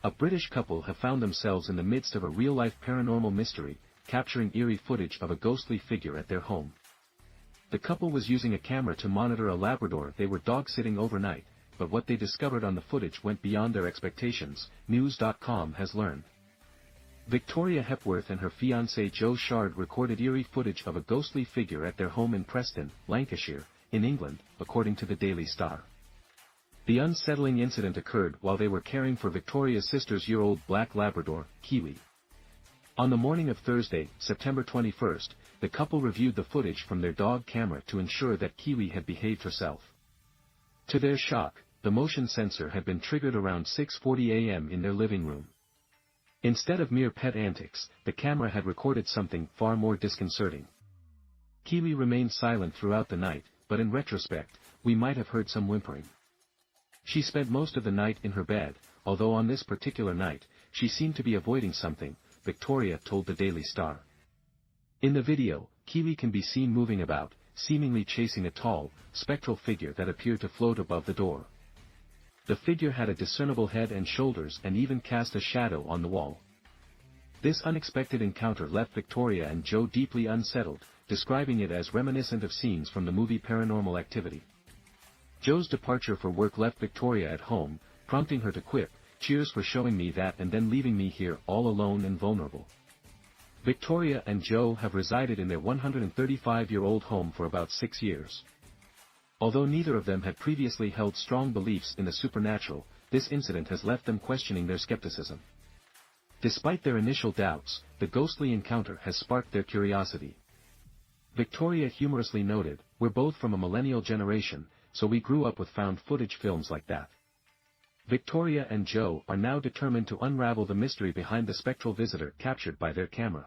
A British couple have found themselves in the midst of a real-life paranormal mystery, capturing eerie footage of a ghostly figure at their home. The couple was using a camera to monitor a Labrador they were dog-sitting overnight, but what they discovered on the footage went beyond their expectations, News.com has learned. Victoria Hepworth and her fiance Joe Shard recorded eerie footage of a ghostly figure at their home in Preston, Lancashire, in England, according to the Daily Star. The unsettling incident occurred while they were caring for Victoria's sister's year-old black Labrador, Kiwi. On the morning of Thursday, September 21st, the couple reviewed the footage from their dog camera to ensure that Kiwi had behaved herself. To their shock, the motion sensor had been triggered around 6:40 a.m. in their living room. Instead of mere pet antics, the camera had recorded something far more disconcerting. Kiwi remained silent throughout the night, but in retrospect, we might have heard some whimpering. She spent most of the night in her bed, although on this particular night, she seemed to be avoiding something, Victoria told the Daily Star. In the video, Kiwi can be seen moving about, seemingly chasing a tall, spectral figure that appeared to float above the door. The figure had a discernible head and shoulders and even cast a shadow on the wall. This unexpected encounter left Victoria and Joe deeply unsettled, describing it as reminiscent of scenes from the movie Paranormal Activity. Joe's departure for work left Victoria at home, prompting her to quip, "Cheers for showing me that and then leaving me here all alone and vulnerable." Victoria and Joe have resided in their 135-year-old home for about 6 years. Although neither of them had previously held strong beliefs in the supernatural, this incident has left them questioning their skepticism. Despite their initial doubts, the ghostly encounter has sparked their curiosity. Victoria humorously noted, "We're both from a millennial generation, so we grew up with found footage films like that." Victoria and Joe are now determined to unravel the mystery behind the spectral visitor captured by their camera.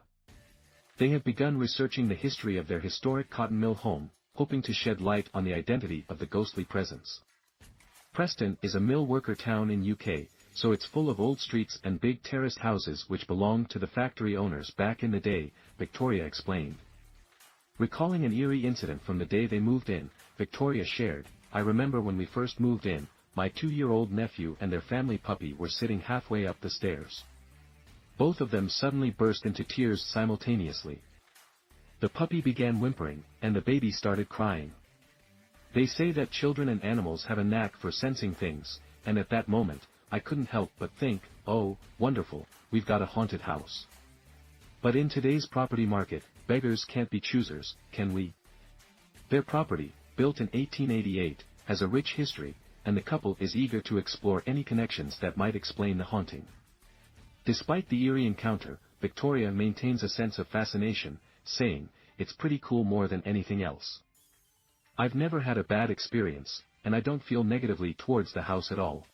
They have begun researching the history of their historic cotton mill home, hoping to shed light on the identity of the ghostly presence. Preston is a mill worker town in UK, so it's full of old streets and big terraced houses which belonged to the factory owners back in the day, Victoria explained. Recalling an eerie incident from the day they moved in, Victoria shared, "I remember when we first moved in, my 2-year-old nephew and their family puppy were sitting halfway up the stairs. Both of them suddenly burst into tears simultaneously. The puppy began whimpering, and the baby started crying. They say that children and animals have a knack for sensing things, and at that moment, I couldn't help but think, oh, wonderful, we've got a haunted house. But in today's property market, beggars can't be choosers, can we?" Their property, built in 1888, has a rich history, and the couple is eager to explore any connections that might explain the haunting. Despite the eerie encounter, Victoria maintains a sense of fascination, saying, "It's pretty cool more than anything else. I've never had a bad experience, and I don't feel negatively towards the house at all."